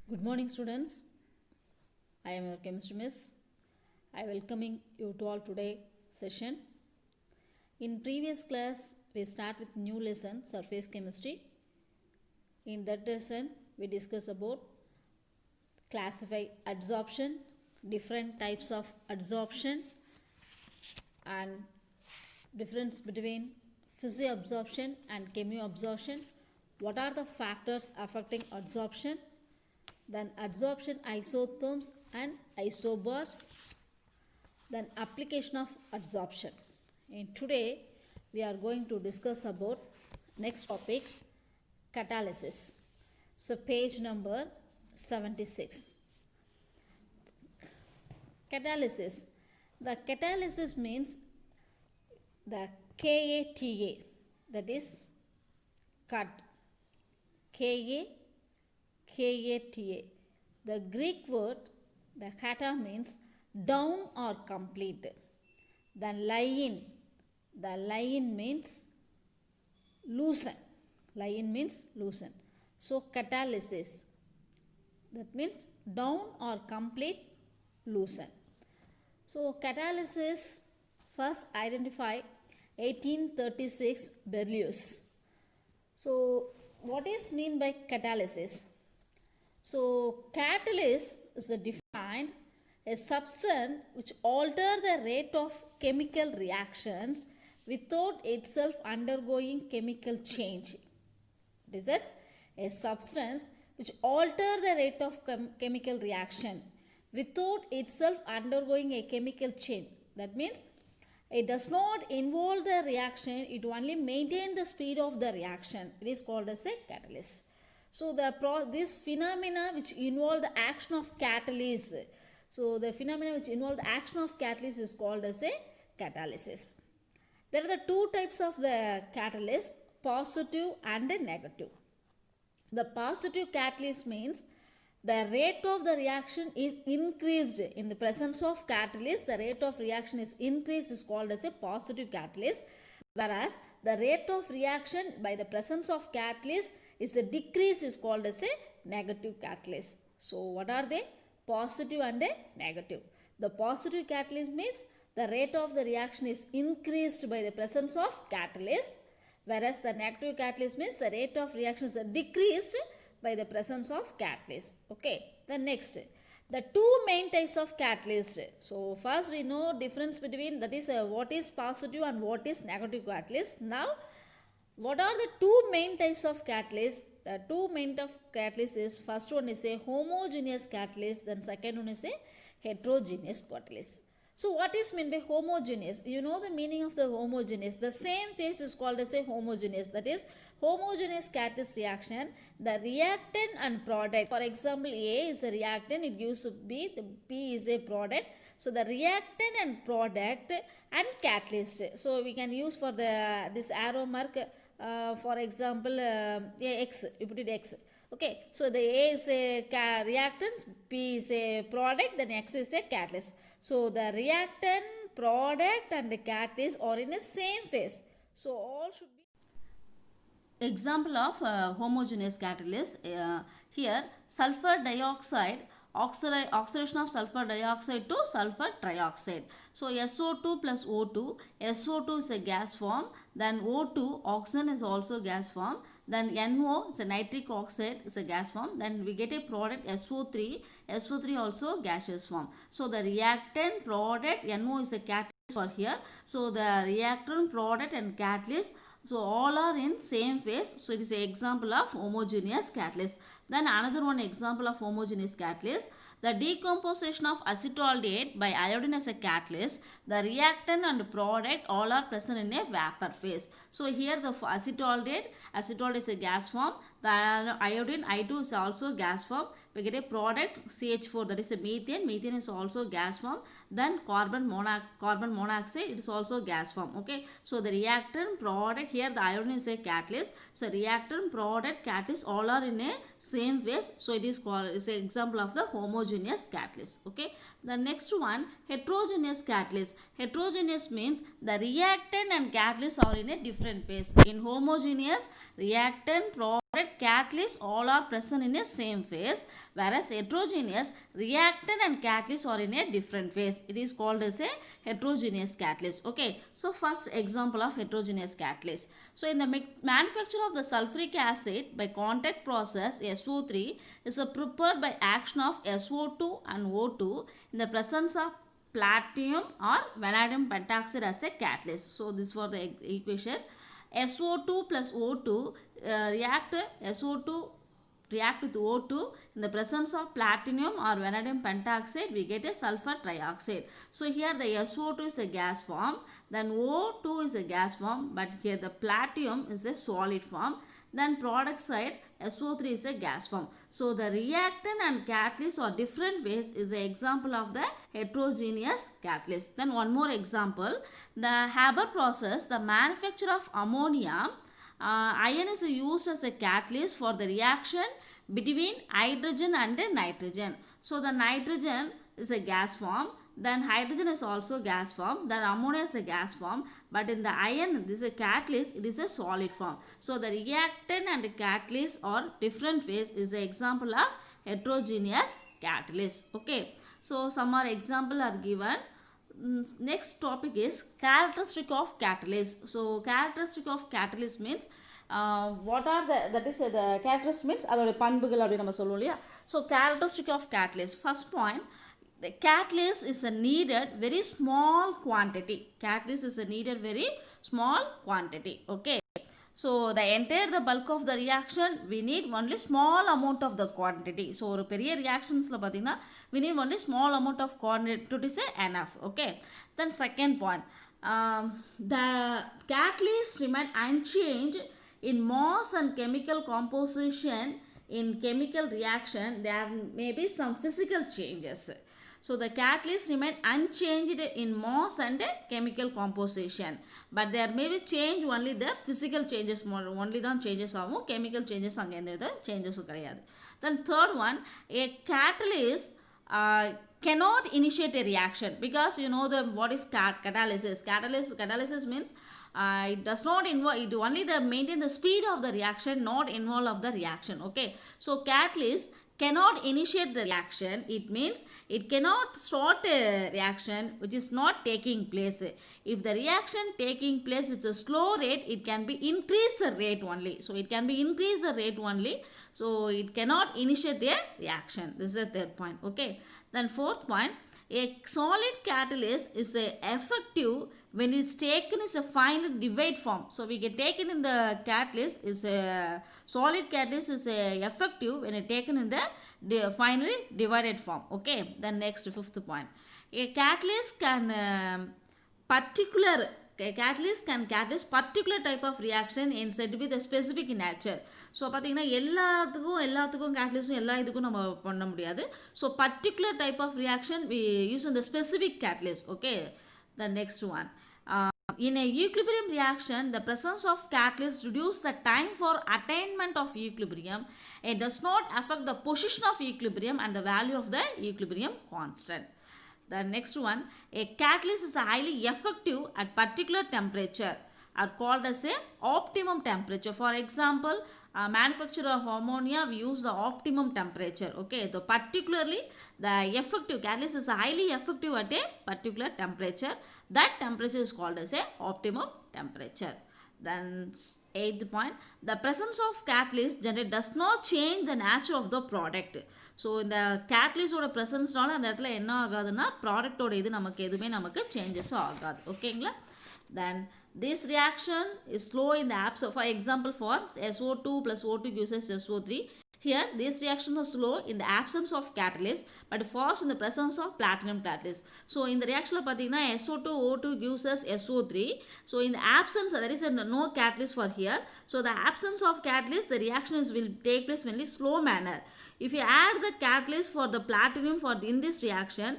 Good morning, students. I am your chemistry miss. I welcoming you to all today session. In previous class, we start with new lesson, surface chemistry. In that lesson, we discuss about classify adsorption, different types of adsorption, and difference between physiabsorption and chemoabsorption. What are the factors affecting adsorption? Then adsorption isotherms and isobars, then application of adsorption. And today we are going to discuss about next topic, catalysis. So page number 76. Catalysis. The catalysis means the KATA, that is cut. KATA. The Greek word, the kata means down or complete. Then line, the line means loosen. Line means loosen. So catalysis, that means down or complete loosen. So catalysis first identified 1836 Berlioz. So what is mean by catalysis? So catalyst is defined a substance which alter the rate of chemical reactions without itself undergoing chemical change. It is a substance which alter the rate of chemical reaction without itself undergoing a chemical change. That means it does not involve the reaction, it only maintain the speed of the reaction. It is called as a catalyst. So this phenomena which involve the action of catalyst. So the phenomena which involve the action of catalyst is called as a catalysis. There are the two types of the catalyst, positive and negative. The positive catalyst means the rate of the reaction is increased. In the presence of catalyst, the rate of reaction is increased is called as a positive catalyst. Whereas the rate of reaction by the presence of catalyst is a decrease is called as a negative catalyst. So what are they? Positive and a negative. The positive catalyst means the rate of the reaction is increased by the presence of catalyst, whereas the negative catalyst means the rate of reaction is decreased by the presence of catalyst. Okay, the next, the two main types of catalyst. So first we know difference between, that is what is positive and what is negative catalyst. Now what are the two main types of catalyst? The two main types of catalyst is, first one is a homogeneous catalyst, then second one is a heterogeneous catalyst. So what is meant by homogeneous? You know the meaning of the homogeneous. The same phase is called as a homogeneous. That is homogeneous catalyst reaction. The reactant and product. For example, A is a reactant. It gives B. The B is a product. So the reactant and product and catalyst. So we can use for the this arrow mark. For example, X. You put it X. Okay, so the A is a reactant, B is a product, then X is a catalyst. So the reactant, product and the catalyst are in the same phase. So all should be. Example of homogeneous catalyst. Here sulfur dioxide, oxidation of sulfur dioxide to sulfur trioxide. So SO2 plus O2, SO2 is a gas form, then O2, oxygen is also gas form, then NO is a nitric oxide is a gas form, then we get a product SO3, SO3 also gaseous form. So the reactant, product, NO is a catalyst for here. So the reactant, product and catalyst, so all are in same phase. So it is an example of homogeneous catalyst. Then another one example of homogeneous catalyst, the decomposition of acetaldehyde by iodine as a catalyst. The reactant and product all are present in a vapor phase. So here the acetaldehyde is a gas form. The iodine, I2 is also gas form. We get a product CH4, that is a methane. Methane is also gas form. Then carbon monoxide, it is also gas form. Okay, so the reactant, product, here the iodine is a catalyst. So reactant, product, catalyst all are in a same phase. So it is called, is an example of the homogeneous catalyst. Okay, the next one, heterogeneous catalyst. Heterogeneous means the reactant and catalyst are in a different phase. In homogeneous, reactant, product catalyst all are present in a same phase, whereas heterogeneous reactant and catalyst are in a different phase. It is called as a heterogeneous catalyst. Okay, so first example of heterogeneous catalyst. So in the manufacture of the sulfuric acid by contact process, SO3 is prepared by action of SO2 and O2 in the presence of platinum or vanadium pentoxide as a catalyst. So this for the equation. SO2 plus O2 react SO2 react with O2 in the presence of platinum or vanadium pentoxide, we get a sulfur trioxide. So here the SO2 is a gas form, then O2 is a gas form, but here the platinum is a solid form. Then product side SO3 is a gas form. So the reactant and catalyst or different ways is an example of the heterogeneous catalyst. Then one more example, the Haber process, the manufacture of ammonia. Iron is used as a catalyst for the reaction between hydrogen and nitrogen. So the nitrogen is a gas form, then hydrogen is also gas form, then ammonia is a gas form, but in the iron, this is a catalyst, it is a solid form. So the reactant and catalyst or different ways is an example of heterogeneous catalyst. Okay, so some more example are given. Next topic is characteristic of catalyst. So characteristic of catalyst means what are the the characteristic means அதோட பண்புகள் அப்படி நம்ம சொல்லுவோம் இல்லையா. So characteristic of catalyst, first point, the catalyst is a needed very small quantity. Catalyst is a needed very small quantity. Okay, so the entire the bulk of the reaction we need only small amount of the quantity. So ஒரு பெரிய reactionsல பார்த்தீங்கன்னா we need only small amount of quantity to say enough. Okay, then second point, the catalyst remain unchanged in mass and chemical composition. In chemical reaction there may be some physical changes. So the catalyst remain unchanged in mass and chemical composition, but there may be change only the physical changes, only the changes ஆகும், chemical changes அங்கே எந்த changes கிடையாது. Then third one, a catalyst cannot initiate a reaction because you know the what is catalysis. Catalysis means it does not involve, it only the maintain the speed of the reaction, not involve of the reaction. Okay, so catalyst cannot initiate the reaction. It means it cannot start a reaction which is not taking place. If the reaction taking place it's a slow rate, it can be increase the rate only. So it can be increase the rate only. So it cannot initiate a reaction. This is the third point. Okay, then fourth point, a solid catalyst is effective when it's taken as a final divide form. So we get taken in the catalyst is a solid catalyst is effective when it taken in the finally divided form. Okay, then next fifth point, a catalyst can catalyze particular type of reaction and said to be the specific in nature. So பார்த்தீங்கன்னா எல்லாத்துக்கும் கேட்டலிஸ்டும் எல்லா இதுக்கும் நம்ம பண்ண முடியாது. So particular type of reaction we use இந்த specific catalyst. Okay, the next one, in a equilibrium reaction the presence of catalyst reduces the time for attainment of equilibrium. It does not affect the position of equilibrium and the value of the equilibrium constant. The next one, a catalyst is highly effective at particular temperature are called as a optimum temperature. For example, manufacture of ammonia we use the optimum temperature. Okay, so particularly the effective catalyst is highly effective at a particular temperature. That temperature is called as a optimum temperature. Then eighth point, the presence of catalyst generate does not change the nature of the product. So in the catalyst oda presence naala அந்த இடத்துல என்ன ஆகாதுன்னா product ஓட இது நமக்கு எதுமே நமக்கு changes ஆகாது. ஓகேங்களா? Then this reaction is slow in the absence, for example, for SO2 plus O2 gives us SO3. Here this reaction is slow in the absence of catalyst but fast in the presence of platinum catalyst. So in the reaction பார்த்தீங்கன்னா SO2 O2 gives us SO3. So in the absence there is no catalyst for here. So the absence of catalyst the reaction will take place in a slow manner. If you add the catalyst for the platinum in this reaction,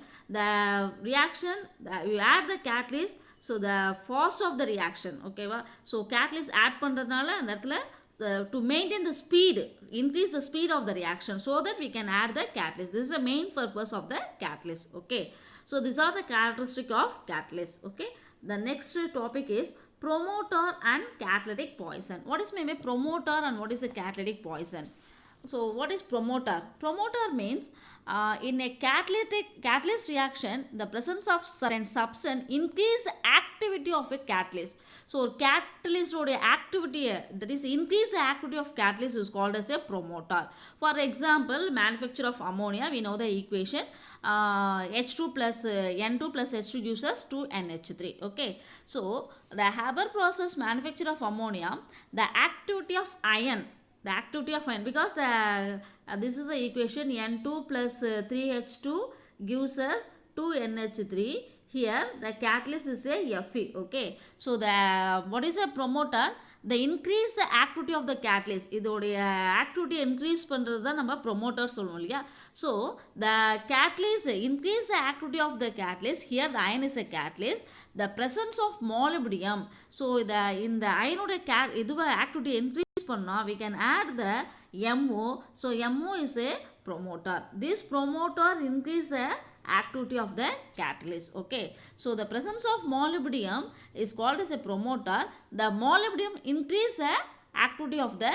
you add the catalyst, so the fast of the reaction. Okay va? So catalyst add பண்றதுனால அந்த இடத்துல to maintain the speed, increase the speed of the reaction so that we can add the catalyst. This is the main purpose of the catalyst. Okay, so these are the characteristic of catalyst. Okay, the next topic is promoter and catalytic poison. What is meant by promoter and what is a catalytic poison? So what is promoter? Promoter means in a catalyst reaction, the presence of certain substance increase the activity of a catalyst. So catalyst or activity, that is increase the activity of catalyst is called as a promoter. For example, manufacture of ammonia, we know the equation H2 plus N2 plus H2 gives us 2NH3. Okay, so the Haber process manufacture of ammonia, the activity of iron, because this is the equation N2 plus 3H2 gives us 2NH3. Here the catalyst is a Fe. Okay, so the what is a promoter? The increase the activity of the catalyst. இதோடைய activity increase பண்ணுறது தான் நம்ம promoter சொல்லுவோம் இல்லையா. So the catalyst increase the activity of the catalyst. Here the iron is a catalyst. The presence of molybdenum. So the in the iron இதுவ activity increase we can add the MO. So MO is a promoter. This promoter increase the activity of the catalyst. Okay, so the presence of molybdenum is called as a promoter. The molybdenum increase the activity of the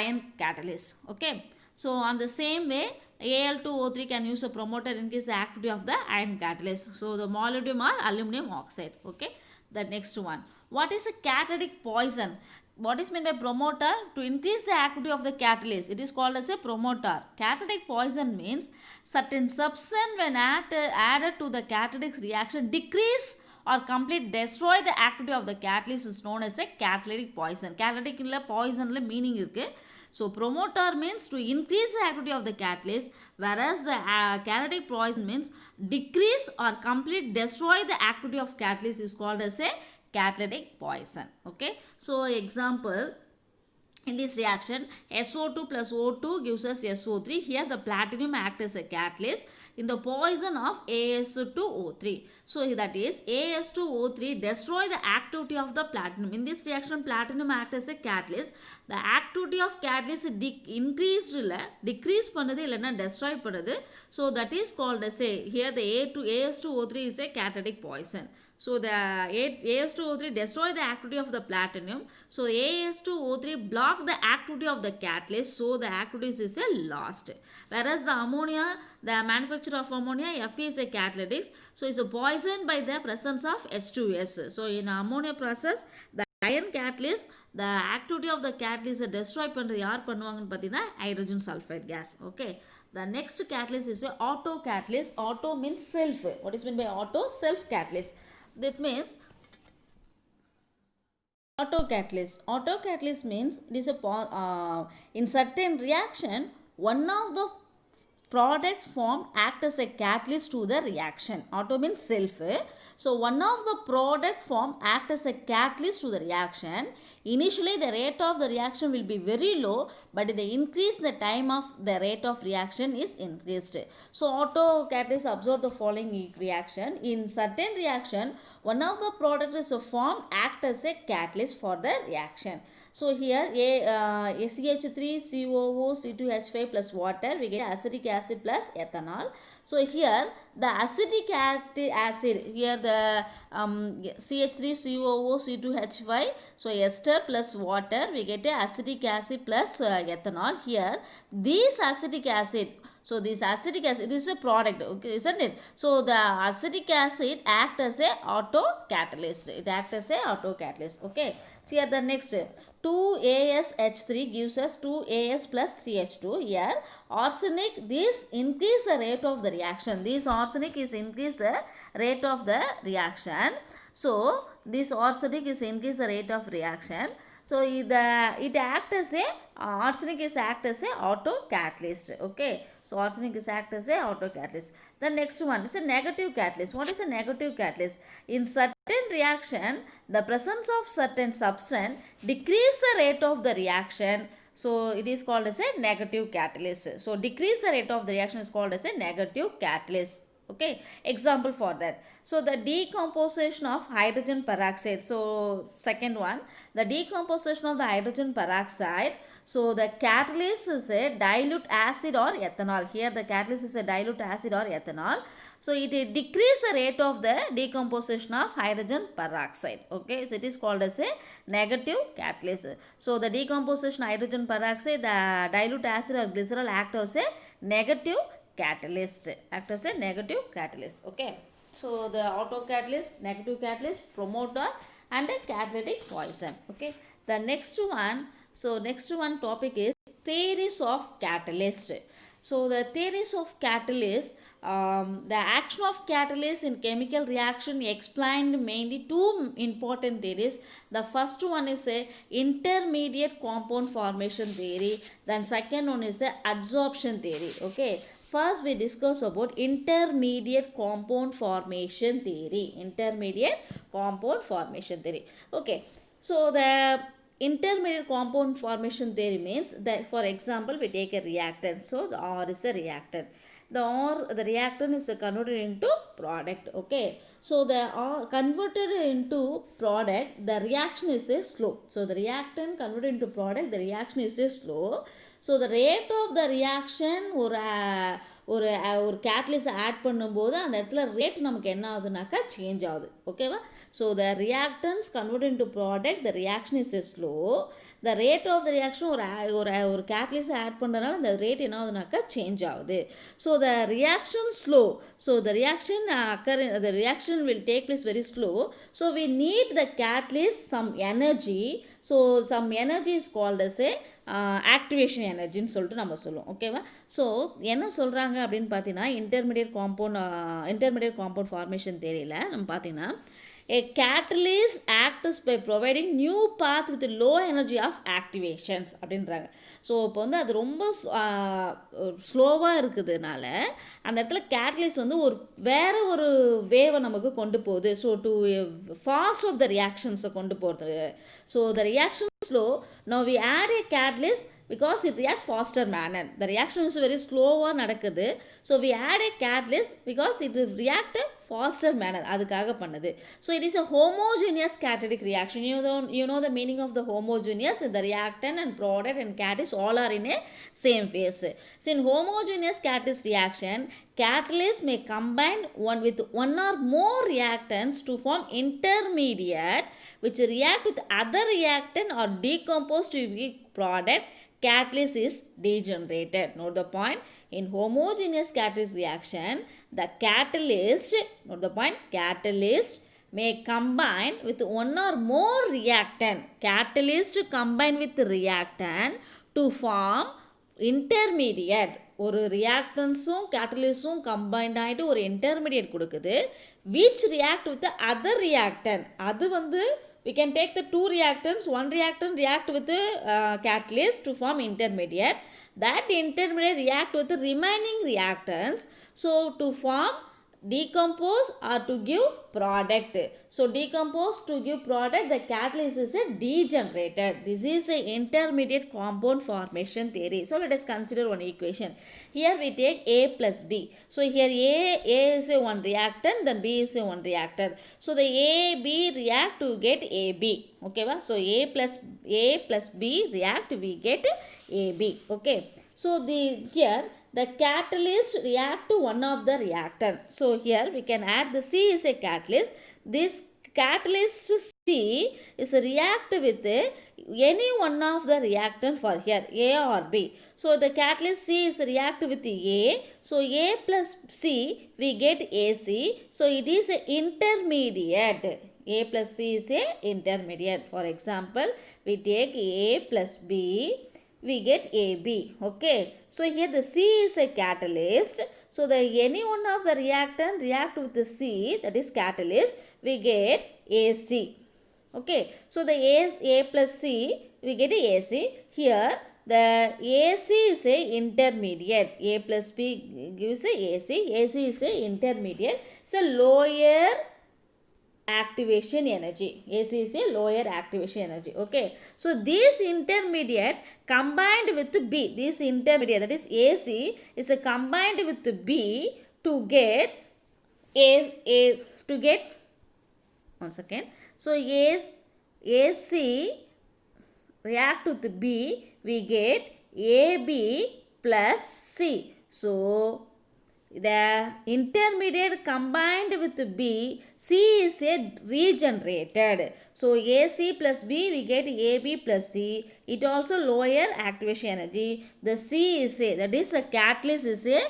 iron catalyst. Okay, so on the same way Al2O3 can use a promoter increase the activity of the iron catalyst. So the molybdenum or aluminum oxide. Okay, the next one, what is a catalytic poison? What is meant by promoter? To increase the activity of the catalyst, it is called as a promoter. Catalytic poison means certain substance when added to the catalytic reaction decrease or complete destroy the activity of the catalyst is known as a catalytic poison. Catalytic illa poison la meaning irukku. So promoter means to increase the activity of the catalyst, whereas the catalytic poison means decrease or complete destroy the activity of catalyst is called as a catalytic poison. Okay, so example, in this reaction SO2 plus O2 gives us SO3. Here the platinum acts as a catalyst in the poison of As2O3. So that is As2O3 destroy the activity of the platinum. In this reaction platinum acts as a catalyst. The activity of catalyst increased decrease பண்ணது இல்லனா destroy பண்ணது. So that is called as a, here the As2O3 is a catalytic poison. So the As2O3 destroy the activity of the platinum. So As2O3 block the activity of the catalyst. So the activity is a lost. Whereas the ammonia, the manufacture of ammonia, Fe is a catalyst. So it's a poison by the presence of H2S. So in ammonia process, the iron catalyst, the activity of the catalyst is destroy பண்ணுறது யார் பண்ணுவாங்கன்னு பார்த்தீங்கன்னா hydrogen sulfide gas. Okay, the next catalyst is a auto catalyst. Auto means self. What is meant by auto? Self catalyst. That means autocatalyst. Autocatalyst means it is in certain reaction one of the product form act as a catalyst to the reaction. Auto means self. So one of the product form act as a catalyst to the reaction. Initially the rate of the reaction will be very low, but the increase the time of the rate of reaction is increased. So autocatalyst observe the following reaction. In certain reaction one of the product is a form act as a catalyst for the reaction. So here CH3COO C2H5 plus water, we get acetic acid plus ethanol. So here the acetic acid, here the CH3COO C2H5, so ester plus water, we get acetic acid plus ethanol. Here this acetic acid, so this acetic acid, this is a product, okay, isn't it? So the acetic acid act as a auto catalyst. It acts as a auto catalyst. Okay, see here the next 2AsH3 gives us 2As plus 3H2. Here arsenic, this increase the rate of the reaction. This arsenic is increase the rate of the reaction. So this arsenic is increase the rate of reaction. So it act as a arsenic is act as a auto catalyst. Okay, so arsenic is act as a auto catalyst. The next one is a negative catalyst. What is a negative catalyst? In certain reaction the presence of certain substance decrease the rate of the reaction. So it is called as a negative catalyst. So decrease the rate of the reaction is called as a negative catalyst. Okay, example for that. So the decomposition of hydrogen peroxide. So second one, the decomposition of the hydrogen peroxide. So the catalyst is a dilute acid or ethanol. Here the catalyst is a dilute acid or ethanol. So it decrease the rate of the decomposition of hydrogen peroxide. Okay, so it is called as a negative catalyst. So the decomposition hydrogen peroxide, the dilute acid or glycerol act as a negative catalyst. Act as a negative catalyst. Okay. So the auto catalyst, negative catalyst, promoter and a catalytic poison. Okay. The next one, so next one topic is theories of catalyst. So the theories of catalyst, the action of catalyst in chemical reaction explained mainly two important theories. The first one is a intermediate compound formation theory. Then second one is a adsorption theory. Okay. First we discuss about intermediate compound formation theory. Intermediate compound formation theory. Okay. So the intermediate compound formation theory means that, for example, we take a reactant. So the R is a reactant. The reactant is converted into product. Okay. So the R converted into product, the reaction is a slow. So the reactant converted into product, the reaction is a slow. So the rate of the reaction ஒரு catalyst add பண்ணும்போது அந்த இடத்துல rate நமக்கு என்ன ஆகுதுனாக்கா change ஆகுது. ஓகேவா? So the reactants convert into product, the reaction is slow. The rate of the reaction ஒரு கேட்டலிஸ்ட் ஆட் பண்ணுறதுனால அந்த ரேட் என்ன ஆகுதுனாக்கா சேஞ்ச் ஆகுது. So the reaction slow. So the reaction will take place very slow. So we need the catalyst some energy. So some energy is called as a activation எனர்ஜின்னு சொல்லிட்டு நம்ம சொல்லுவோம். ஓகேவா? ஸோ என்ன சொல்கிறாங்க அப்படின்னு பார்த்தீங்கன்னா, இன்டர்மீடியட் காம்பவுண்ட் ஃபார்மேஷன் தேரியில் நம்ம பார்த்தீங்கன்னா, a catalyst acts by providing new path with low energy of activations அப்படின்றாங்க. ஸோ இப்போ வந்து அது ரொம்ப ஸ்லோவாக இருக்குதுனால அந்த இடத்துல கேட்டலிஸ்ட் வந்து வேறு ஒரு வேவை நமக்கு கொண்டு போகுது. So to fast of the ரியாக்ஷன்ஸை கொண்டு போகிறது. So the reaction slow. Now we add a catalyst because it reacts faster manner. The reaction is very slow நடக்குது. So we add a catalyst because it react faster manner. அதுக்காக பண்ணுது. So it is a homogeneous catalytic reaction. You know the meaning of the homogeneous. The reactant and product and catalyst all are in a same phase. So in homogeneous catalyst reaction, catalyst may combine with one or more reactants to form intermediate which react with other reactant or decompose to weak product. Catalyst is degenerated. Note the point. In homogeneous catalytic reaction, the catalyst, note the point, catalyst may combine with one or more reactant. Catalyst combine with reactant to form intermediate. ஒரு ரியாக்டன்ஸும் கேட்டலிஸ்டும் combined ஆகிட்டு ஒரு intermediate கொடுக்குது. Which react with other reactant. அது வந்து we can take the two reactants. One reactant react with the catalyst to form intermediate. That intermediate react with the remaining reactants. So to form decompose or to give product. So decompose to give product, the catalyst is a degenerated. This is a intermediate compound formation theory. So let us consider one equation. Here we take A plus B. So here A is a one reactant, then B is a one reactant. So the A, B react to get AB. Okay, so A plus B react, we get AB. Okay. So here the catalyst react to one of the reactant. So here we can add the C is a catalyst. This catalyst C is a react with any one of the reactant for here A or B. So the catalyst C is a react with A. So A plus C we get AC. So it is a intermediate. A plus C is a intermediate. For example, we take A plus B, we get AB. Okay. So here the C is a catalyst. So the any one of the reactant react with the C, that is catalyst, we get AC. Okay. So the A plus C, we get AC. Here the AC is a intermediate. A plus B gives a AC. AC is a intermediate. So lower activation energy. AC is a lower activation energy. Okay. So this intermediate combined with B, this intermediate, that is AC, is a combined with B to get one second. So AC, react with B, we get AB plus C. So, the intermediate combined with B, C is a regenerated. So, AC plus B, we get AB plus C. It also lower activation energy. The C is a, that is the catalyst is a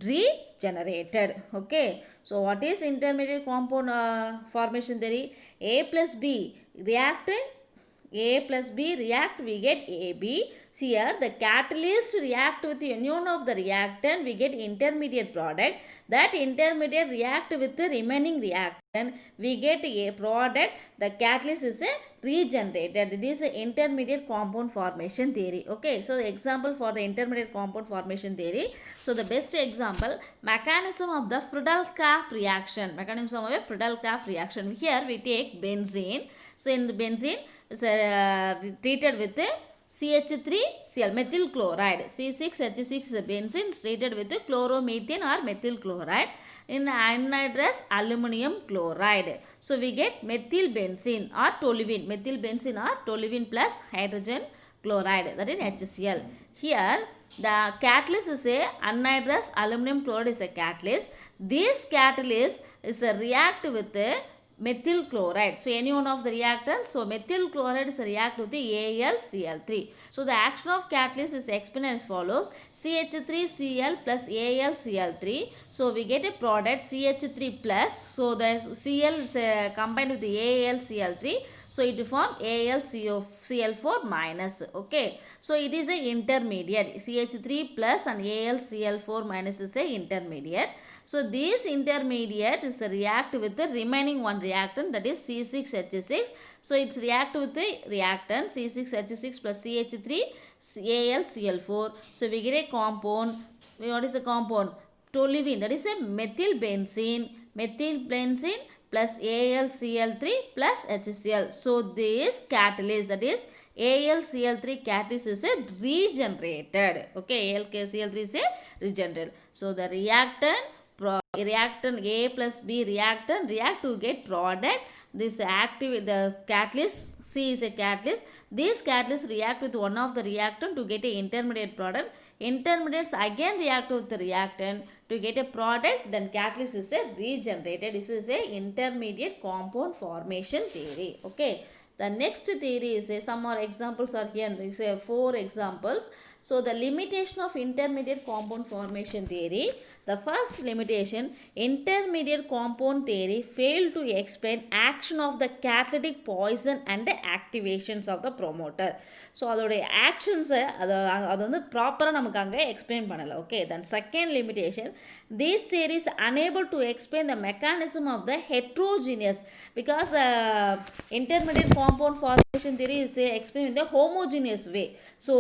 regenerated. Okay. So, what is intermediate compound formation theory? A plus B react, A plus B react, we get AB. Here the catalyst react with any one of the reactant, we get intermediate product. That intermediate react with the remaining reactant, we get a product. The catalyst is a regenerated. It is a intermediate compound formation theory. Okay, so the example for the intermediate compound formation theory. So the best example, mechanism of the Friedel-Crafts reaction. Mechanism of a Friedel-Crafts reaction. Here we take benzene. So in the benzene is treated with CH3Cl, methyl chloride. C6H6 benzene is treated with chloromethane or methyl chloride in anhydrous aluminum chloride. So we get methyl benzene or toluene. Methyl benzene or toluene plus hydrogen chloride, that is HCl. Here the catalyst is a anhydrous aluminum chloride is a catalyst. This catalyst is a react with a methyl chloride. So any one of the reactants, so methyl chloride is a react with the AlCl3. So the action of catalyst is explained as follows: CH3Cl plus AlCl3. So we get a product CH3 plus. So the Cl is combined with the AlCl3. So it form AlCl4 minus. Okay. So it is a intermediate. CH3 plus and AlCl4 minus is a intermediate. So this intermediate is a react with the remaining one reactant, that is C6H6. So it's react with the reactant C6H6 plus CH3 AlCl4. So we get a compound. What is the compound? Toluene, that is a methyl benzene. Methyl benzene plus AlCl3 plus HCl. So this catalyst, that is AlCl3 catalyst is a regenerated. Okay, AlCl3 is a regenerated. So the reactant A plus B reactant react to get product. This active, the catalyst C is a catalyst. This catalyst react with one of the reactant to get a intermediate product. Intermediates again react with the reactant to get a product. Then catalyst is a regenerated. This is a intermediate compound formation theory. Okay. The next theory is some more examples are here. There is 4 examples. So the limitation of intermediate compound formation theory. The first limitation, intermediate compound theory failed to explain action of the catalytic poison and the activations of the promoter. So அதோட actions அது வந்து ப்ராப்பராக நமக்கு அங்கே explain பண்ணலை. Okay, then second limitation, these theories unable to explain the mechanism of the heterogeneous, because intermediate compound formation theory is explained in the homogeneous way. So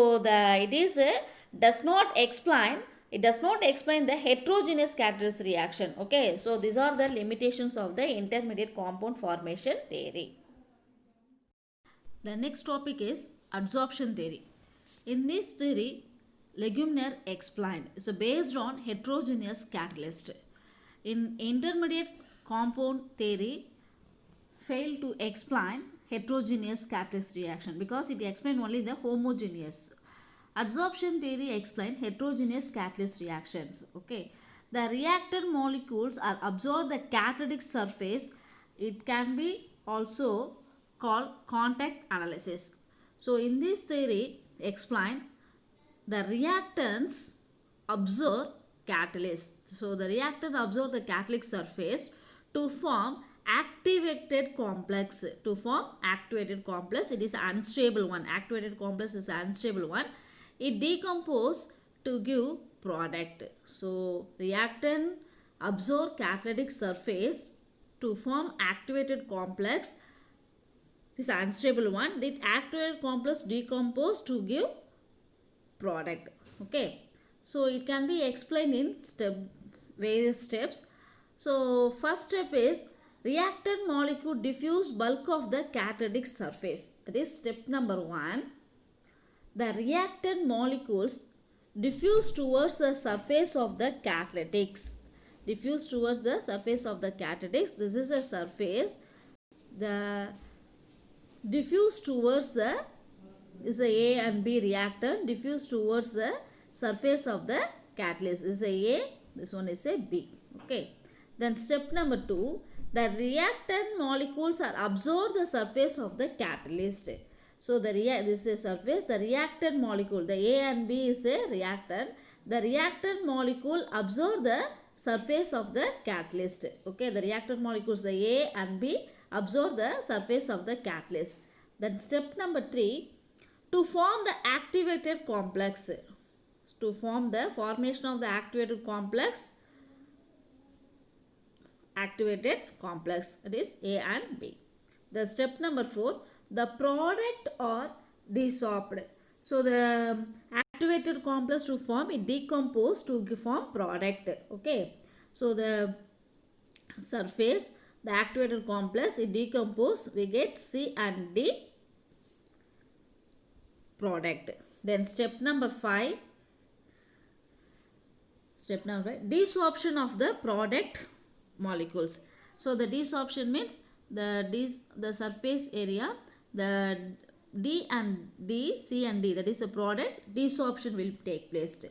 does not explain the heterogeneous catalyst reaction. Okay, so these are the limitations of the intermediate compound formation theory. The next topic is adsorption theory. In this theory, Legumner explained, so based on heterogeneous catalyst. In intermediate compound theory failed to explain heterogeneous catalyst reaction because it explained only the homogeneous. Adsorption theory explains heterogeneous catalyst reactions. Okay, the reactant molecules are absorbed the catalytic surface. It can be also called contact analysis. So in this theory explain the reactants absorb catalyst. So the reactant absorb the catalytic surface to form activated complex. It is unstable one. Activated complex is unstable one. It decomposes to give product. So reactant absorb catalytic surface to form activated complex. This unstable one. The activated complex decompose to give product. Okay, so it can be explained in various steps. So first step is reactant molecule diffuse bulk of the catalytic surface. That is step number 1. The reactant molecules diffuse towards the surface of the catalytics. Diffuse towards the surface of the catalytics. This is a surface. The diffuse towards the is a A and B reactant diffused towards the surface of the catalyst. This is a A, this one is a B. Okay. Then step number 2, the reactant molecules are absorbed the surface of the catalyst. So this is a surface, the reactant molecule, the A and B is a reactant. The reactant molecule absorb the surface of the catalyst. Okay, the reactant molecules, the A and B, absorb the surface of the catalyst. Then step number 3, to form the activated complex. To form the formation of the activated complex, that is A and B. The step number 4, the product are desorbed. So the activated complex to form, it decompose to form product. Okay, so the surface, the activated complex, it decompose, we get C and D product. Then step number 5, desorption of the product molecules. So the desorption means the surface area, the D and D, C and D, that is a product, desorption will take place.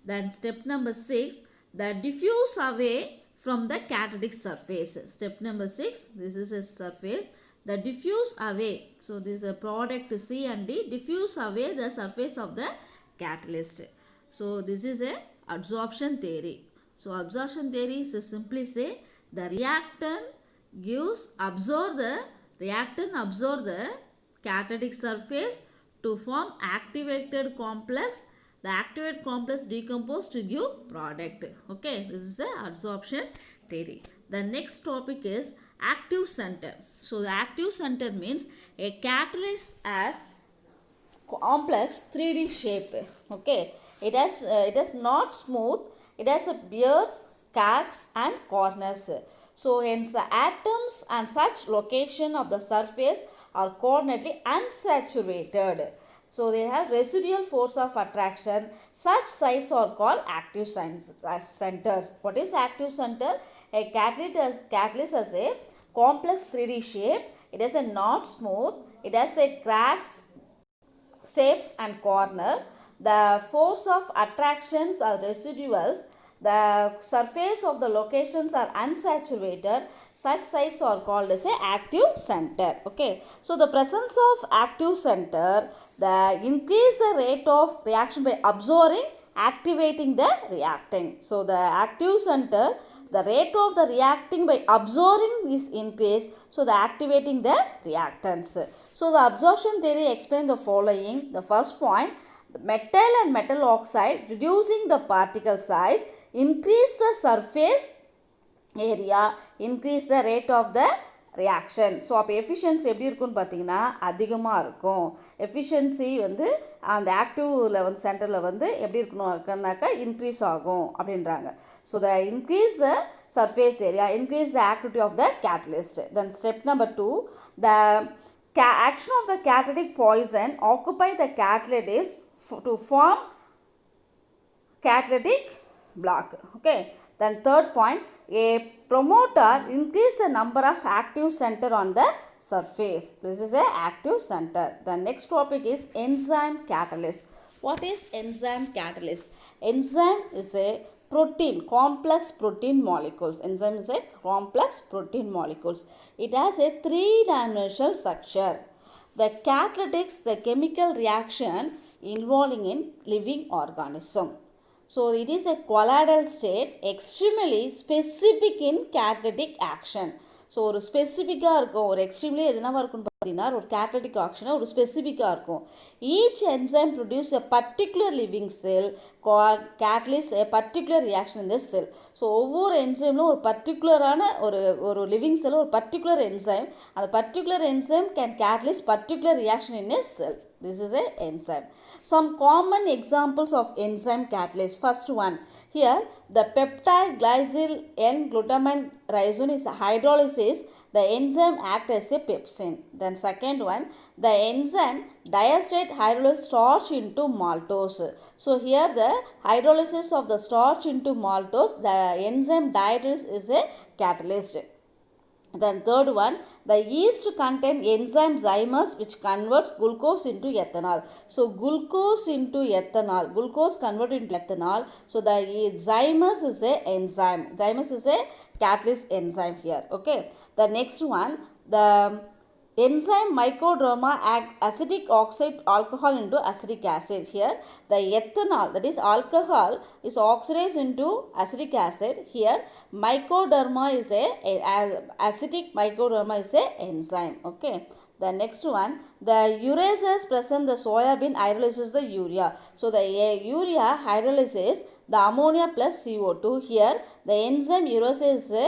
Then step number 6, the diffuse away from the catalytic surface. Step number 6, this is a surface, the diffuse away. So this is a product C and D, diffuse away the surface of the catalyst. So this is a absorption theory. So absorption theory is simply say the reactant absorb the catalytic surface to form activated complex. The activated complex decompose to give product. Okay, this is the absorption theory. The next topic is active center. So the active center means a catalyst as complex 3D shape. Okay, it has not smooth, it has a bears, cracks and corners. So hence the atoms and such location of the surface are coordinately unsaturated. So they have residual force of attraction. Such sites are called active centers. What is active center? A catalyst has a complex 3D shape. It has a not smooth. It has a cracks, steps and corner. The force of attractions are residuals. The surface of the locations are unsaturated. Such sites are called as a active center. Okay. So the presence of active center, the increase the rate of reaction by absorbing, activating the reacting. So the active center, the rate of the reacting by absorbing is increased. So the activating the reactants. So the absorption theory explains the following. The first point, metal and metal oxide reducing the particle size, increase the surface area, increase the rate of the reaction. So அப்போ efficiency எப்படி இருக்குன்னு பார்த்தீங்கன்னா அதிகமாக இருக்கும். Efficiency வந்து அந்த ஆக்டிவில் வந்து சென்டரில் வந்து எப்படி இருக்கணும்னாக்கா இன்க்ரீஸ் ஆகும் அப்படின்றாங்க. So the increase the surface area, increase the activity of the catalyst. Then step number 2, the action of the catalytic poison occupy the catalyst to form catalytic block. Okay. Then third point, a promoter increase the number of active center on the surface. This is a active center. The next topic is enzyme catalyst. What is enzyme catalyst? Enzyme is a protein, complex protein molecules. Enzyme is a complex protein molecules. It has a 3-dimensional structure. The catalytics, the chemical reaction involving in living organism. So it is a colloidal state, extremely specific in catalytic action. So ஒரு ஸ்பெசிஃபிக்காக இருக்கும், ஒரு extremely எதுனாவாக இருக்குன்னு பார்த்தீங்கன்னா ஒரு catalytic ஆக்ஷனாக ஒரு ஸ்பெசிஃபிக்காக இருக்கும். Each enzyme produce a particular living sell catalyst a particular reaction in the sell. So ஒவ்வொரு என்சைம்லும் ஒரு பர்டிகுலரான ஒரு லிவிங் செல், ஒரு பர்டிகுலர் என்சைம், அந்த particular enzyme can catalyst particular reaction in a sell. This is a enzyme. Some common examples of enzyme catalyst. First one, here the peptide glycyl N-glutamine rhizome is hydrolysis. The enzyme act as a pepsin. Then second one, the enzyme diacetate hydrolysis starch into maltose. So here the hydrolysis of the starch into maltose, the enzyme diacetate is a catalyst. Then third one, the yeast contain enzyme zymers which converts glucose into ethanol. So glucose into ethanol, glucose converted into ethanol. So the zymers is a enzyme. Zymers is a catalyst enzyme here. Okay. The next one, the enzyme mycoderma act acetic oxide alcohol into acetic acid. Here the ethanol, that is alcohol, is oxidized into acetic acid. Here mycoderma is a acetic mycoderma is a enzyme. Okay. The next one, the urases present the soybean hydrolyzes the urea. So the urea hydrolyzes the ammonia plus CO2. Here the enzyme urase is a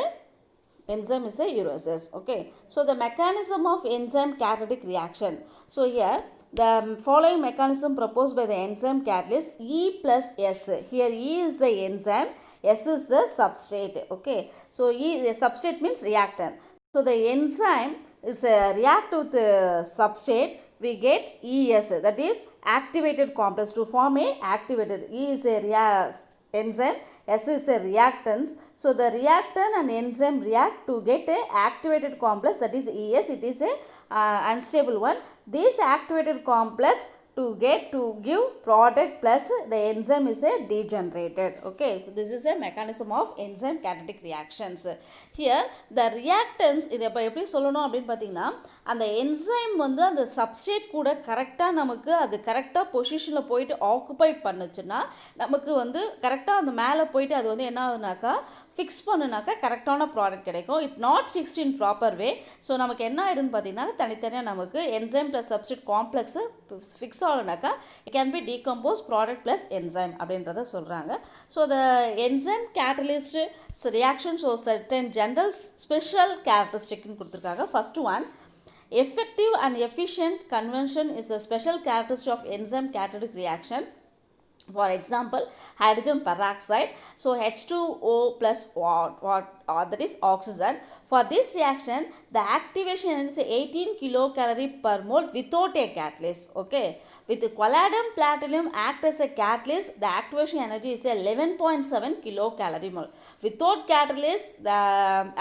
enzyme is a urease. Okay. So the mechanism of enzyme catalytic reaction. So here the following mechanism proposed by the enzyme catalyst: E plus S. Here E is the enzyme, S is the substrate. Okay. So E, the substrate means reactant. So the enzyme is react with the substrate, we get ES, that is activated complex, to form a activated. E is a enzyme, S is a reactants. So the reactant and enzyme react to get a activated complex, that is ES. It is a unstable one. This activated complex to give product plus the enzyme is a degenerated. Okay. So this is a mechanism of enzyme catalytic reactions. Here the reactants, இதை இப்போ எப்படி சொல்லணும் அப்படின்னு பார்த்தீங்கன்னா, அந்த enzyme வந்து அந்த substrate கூட கரெக்டாக நமக்கு அது கரெக்டாக பொசிஷனில் போயிட்டு ஆக்குபை பண்ணுச்சுன்னா நமக்கு வந்து கரெக்டாக அந்த மேலே போயிட்டு அது வந்து என்ன ஆகுதுனாக்கா ஃபிக்ஸ் பண்ணுனாக்கா கரெக்டான ப்ராடக்ட் கிடைக்கும். It not fixed in proper way. So நமக்கு என்ன ஆகிடும்னு பார்த்தீங்கன்னா, தனித்தனியாக நமக்கு enzyme plus substrate complex fix ஆகணுனாக்கா it can be decompose product plus enzyme அப்படின்றத சொல்கிறாங்க. So the enzyme catalyst reaction so certain general special கேரக்டரிஸ்டிக்னு கொடுத்துருக்காங்க. First one, effective and efficient conversion is a special characteristic of enzyme catalytic reaction. For example, hydrogen peroxide, so H2O plus that is oxygen. For this reaction, the activation is 18 kilocalorie per mole without a catalyst. Okay. With palladium platinum act as a catalyst, the activation energy is 11.7 kilocalorie mole. Without catalyst, the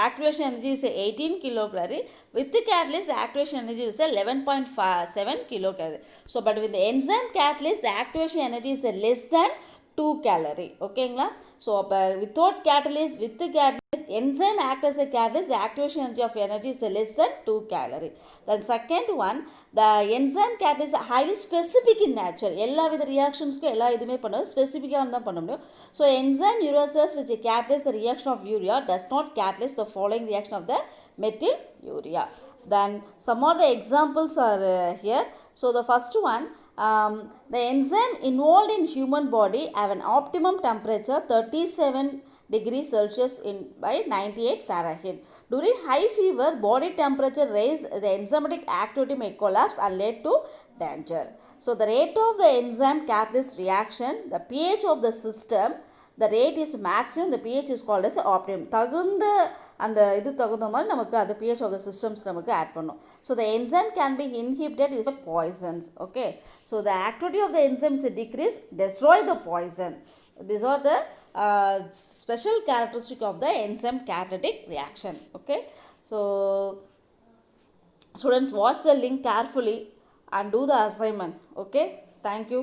activation energy is 18 kilocalorie. With the catalyst, the activation energy is 11.7 kilocalorie. So, but with the enzyme catalyst, the activation energy is less than 2 calorie. Okay. So, without catalyst, with the catalyst, enzyme act as a catalyst, the activation energy is less than 2 calorie. Then second one, the enzyme catalyst is highly specific in nature. எல்லா வித ரியாக்ஷன்ஸ்க்கும் எல்லா இதுவுமே பண்ணுவோம், ஸ்பெசிஃபிக்காக தான் பண்ண முடியும். So enzyme urases which catalyze the reaction of urea does not catalyze the following reaction of the methyl urea. Then some of the examples are here. So the first one, the enzyme involved in human body have an optimum temperature 37 degrees Celsius by 98 Fahrenheit. During high fever, body temperature rise, the enzymatic activity may collapse and lead to danger. So the rate of the enzyme catalyst reaction, the pH of the system, the rate is maximum, the pH is called as optimum. தகுந்த அந்த இது தகுந்த மாதிரி நமக்கு அது pH of the systems நமக்கு add பண்ணும். So the enzyme can be inhibited is poisons. Okay. So the activity of the enzyme is decrease, destroy the poison. These are the special characteristic of the enzyme catalytic reaction. Okay. So students, watch the link carefully and do the assignment. Okay. Thank you.